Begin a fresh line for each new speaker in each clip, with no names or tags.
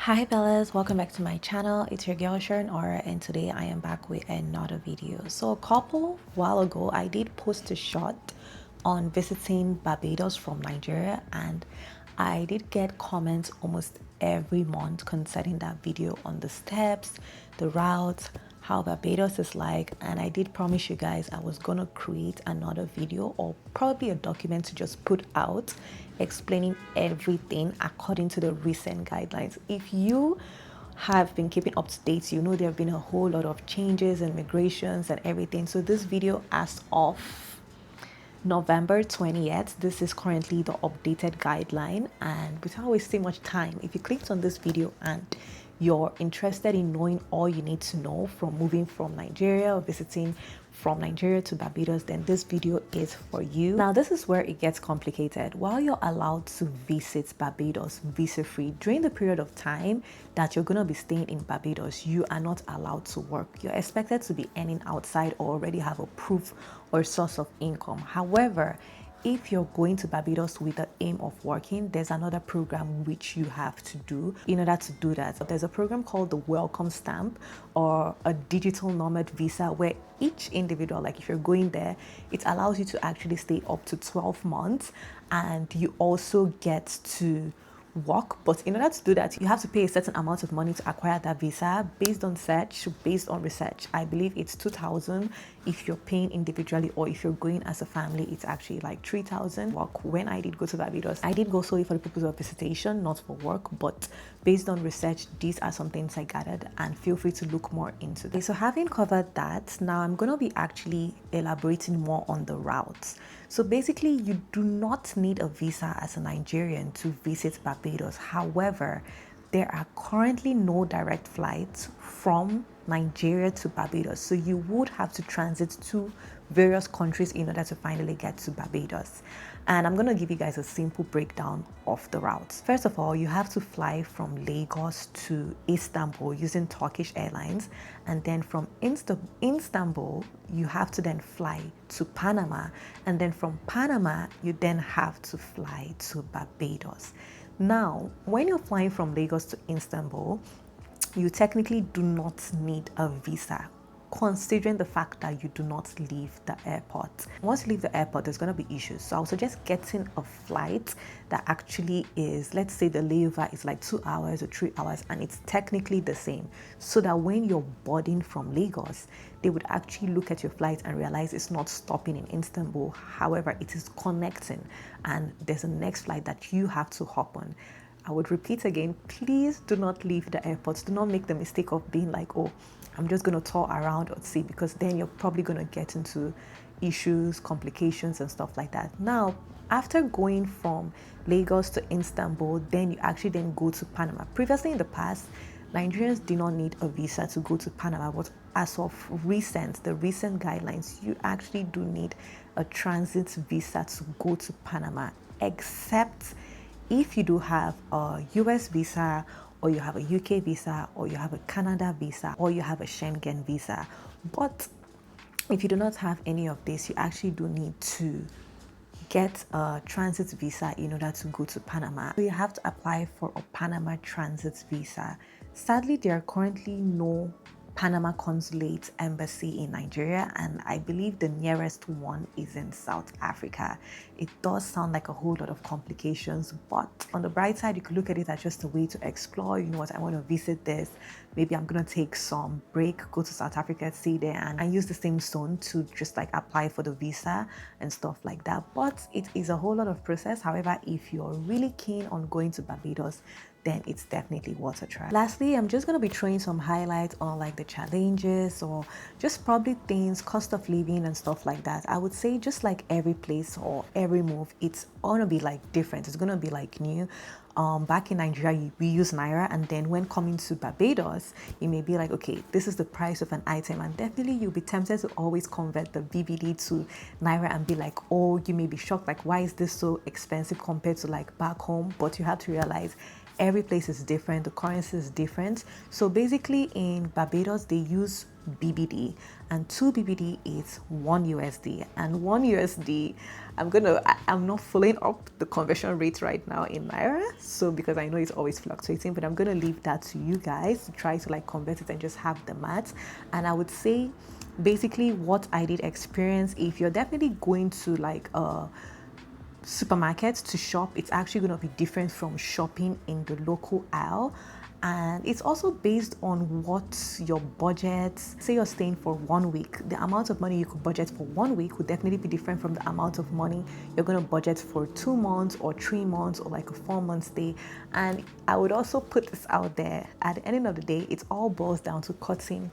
Hi Bellas, welcome back to my channel. It's your girl SharonOraa, and today I am back with another video. So a couple while ago I did post a shot on visiting Barbados from Nigeria, and I did get comments almost every month concerning that video on the steps, the routes, how Barbados is like. And I did promise you guys I was gonna create another video or probably a document to just put out explaining everything according to the recent guidelines. If you have been keeping up to date, you know there have been a whole lot of changes and migrations and everything. So this video, as of November 20th, this is currently the updated guideline. And without wasting much time, if you clicked on this video and you're interested in knowing all you need to know from moving from Nigeria or visiting from Nigeria to Barbados, then this video is for you. Now, this is where it gets complicated. While you're allowed to visit Barbados visa-free, during the period of time that you're going to be staying in Barbados, you are not allowed to work. You're expected to be earning outside or already have a proof or source of income. However, if you're going to Barbados with the aim of working, there's another program which you have to do in order to do that. So there's a program called the Welcome Stamp or a digital nomad visa, where each individual, like if you're going there, it allows you to actually stay up to 12 months, and you also get to work. But in order to do that, you have to pay a certain amount of money to acquire that visa based on research. I believe it's 2,000 if you're paying individually, or if you're going as a family, it's actually like 3,000. When I did go to Barbados, I did go solely for the purpose of visitation, not for work, but based on research, these are some things I gathered, and feel free to look more into them. So having covered that, now I'm going to be actually elaborating more on the routes. So basically, you do not need a visa as a Nigerian to visit Barbados. However, there are currently no direct flights from Nigeria to Barbados. So you would have to transit to various countries in order to finally get to Barbados. And I'm going to give you guys a simple breakdown of the routes. First of all, you have to fly from Lagos to Istanbul using Turkish Airlines. And then from Istanbul, you have to then fly to Panama. And then from Panama, you then have to fly to Barbados. Now, when you're flying from Lagos to Istanbul, you technically do not need a visa, considering the fact that you do not leave the airport. Once you leave the airport, there's going to be issues. So I would suggest getting a flight that actually is, let's say the layover is like 2 hours or 3 hours, and it's technically the same. So that when you're boarding from Lagos, they would actually look at your flight and realize it's not stopping in Istanbul. However, it is connecting, and there's a next flight that you have to hop on. I would repeat again, please do not leave the airport. Do not make the mistake of being like, oh, I'm just going to tour around or see, because then you're probably going to get into issues, complications, and stuff like that. Now, after going from Lagos to Istanbul, then you actually then go to Panama. Previously in the past, Nigerians did not need a visa to go to Panama, but as of the recent guidelines, you actually do need a transit visa to go to Panama, except if you do have a US visa, or you have a UK visa, or you have a Canada visa, or you have a Schengen visa. But if you do not have any of this, you actually do need to get a transit visa in order to go to Panama. So you have to apply for a Panama transit visa. Sadly, there are currently no Panama Consulate Embassy in Nigeria, and I believe the nearest one is in South Africa. It does sound like a whole lot of complications, but on the bright side, you could look at it as just a way to explore. You know what, I want to visit this. Maybe I'm going to take some break, go to South Africa, stay there, and I use the same stone to just like apply for the visa and stuff like that. But it is a whole lot of process. However, if you're really keen on going to Barbados, then it's definitely worth a try. Lastly, I'm just going to be throwing some highlights on like the challenges, or just probably things, cost of living and stuff like that. I would say just like every place or every move, it's going to be like different. It's going to be like new. Back in Nigeria, we use Naira, and then when coming to Barbados, it may be like, okay, this is the price of an item, and definitely you'll be tempted to always convert the BBD to Naira and be like, oh, you may be shocked, like, why is this so expensive compared to like back home? But you have to realize every place is different, the currency is different. So basically in Barbados they use BBD, and 2 BBD is 1 USD, and 1 USD, I'm not following up the conversion rate right now in Naira, so because I know it's always fluctuating, but I'm gonna leave that to you guys to try to like convert it and just have the maths. And I would say basically what I did experience, if you're definitely going to like supermarkets to shop, it's actually going to be different from shopping in the local aisle. And it's also based on what your budget, say you're staying for 1 week, the amount of money you could budget for 1 week would definitely be different from the amount of money you're going to budget for 2 months or 3 months or like a 4-month stay. And I would also put this out there, at the end of the day, it all boils down to cutting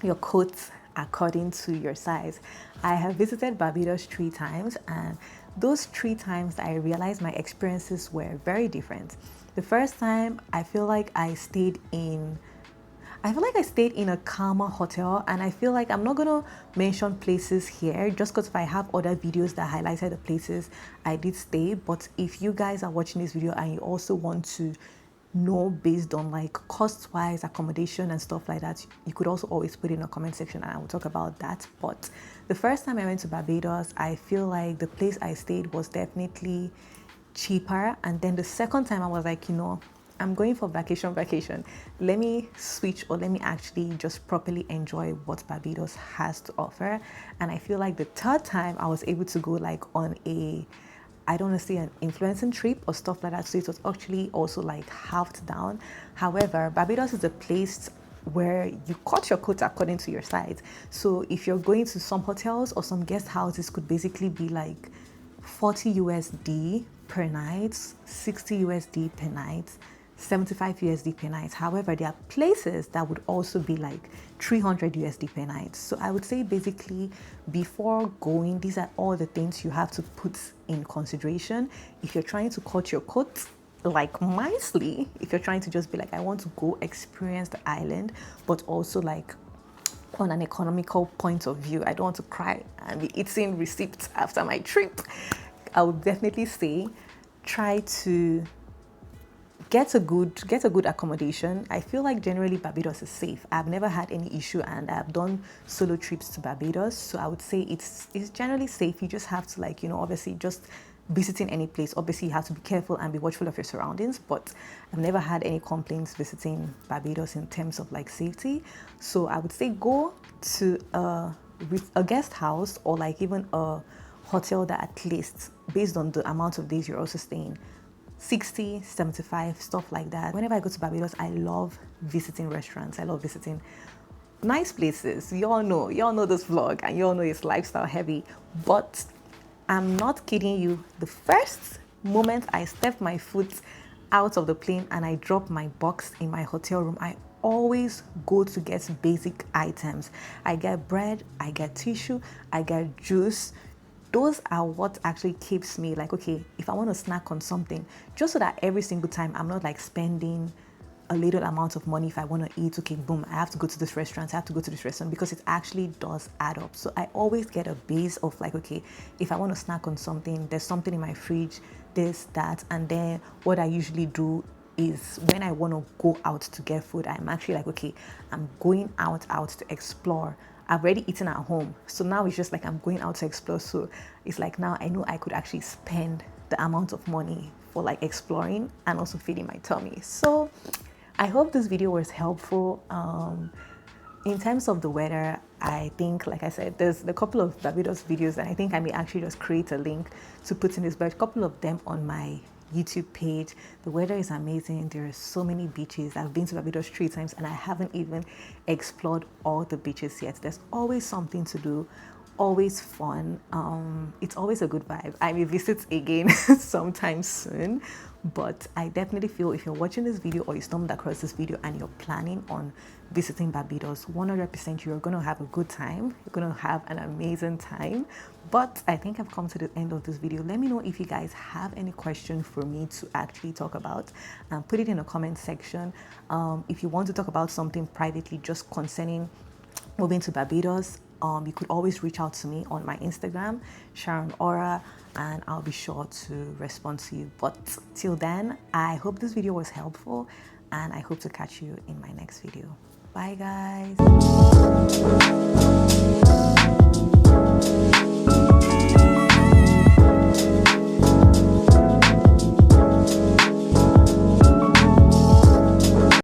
your coats according to your size. I have visited Barbados 3 times, and those 3 times I realized my experiences were very different. The first time I feel like I stayed in a calmer hotel, and I feel like I'm not gonna mention places here just because if I have other videos that highlighted the places I did stay. But if you guys are watching this video and you also want to know based on like cost wise, accommodation and stuff like that, you could also always put it in a comment section and I will talk about that. But the first time I went to Barbados, I feel like the place I stayed was definitely cheaper. And then the second time I was like, you know, I'm going for vacation. Let me switch, or let me actually just properly enjoy what Barbados has to offer. And I feel like the third time I was able to go like on a, I don't want to say an influencing trip or stuff like that. So it was actually also like halved down. However, Barbados is a place where you cut your coat according to your size. So if you're going to some hotels or some guest houses, could basically be like 40 USD per night, 60 USD per night, 75 USD per night. However, there are places that would also be like 300 USD per night. So I would say basically before going, these are all the things you have to put in consideration. If you're trying to cut your coat like nicely, if you're trying to just be like, I want to go experience the island, but also like on an economical point of view, I don't want to cry and be eating receipts after my trip, I would definitely say try to get a good accommodation. I feel like generally Barbados is safe. I've never had any issue, and I've done solo trips to Barbados, so I would say it's generally safe. You just have to, like, you know, obviously just visiting any place, obviously you have to be careful and be watchful of your surroundings, but I've never had any complaints visiting Barbados in terms of like safety. So I would say go to a guest house or like even a hotel that at least, based on the amount of days you're also staying, 60, 75, stuff like that. Whenever I go to Barbados, I love visiting restaurants. I love visiting nice places. You all know this vlog and you all know it's lifestyle heavy, but I'm not kidding you. The first moment I step my foot out of the plane and I drop my box in my hotel room, I always go to get basic items. I get bread, I get tissue, I get juice. Those are what actually keeps me like, okay, if I want to snack on something, just so that every single time I'm not like spending a little amount of money. If I want to eat, okay, boom, I have to go to this restaurant, because it actually does add up. So I always get a base of like, okay, if I want to snack on something, there's something in my fridge, this, that. And then what I usually do is when I want to go out to get food, I'm actually like, okay, I'm going out to explore. I've already eaten at home, so now it's just like I'm going out to explore. So it's like now I know I could actually spend the amount of money for like exploring and also feeding my tummy. So I hope this video was helpful. In terms of the weather, I think, like I said, there's a couple of Barbados videos, and I think I may actually just create a link to put in this, but a couple of them on my YouTube page. The weather is amazing. There are so many beaches. I've been to Barbados 3 times and I haven't even explored all the beaches yet. There's always something to do, always fun. It's always a good vibe. I may visit again sometime soon, but I definitely feel if you're watching this video or you stumbled across this video and you're planning on visiting Barbados, 100% you're going to have a good time. You're going to have an amazing time. But I think I've come to the end of this video. Let me know if you guys have any question for me to actually talk about. Put it in the comment section. If you want to talk about something privately just concerning moving to Barbados, you could always reach out to me on my Instagram, SharonOraa, and I'll be sure to respond to you. But till then, I hope this video was helpful, and I hope to catch you in my next video. Bye guys.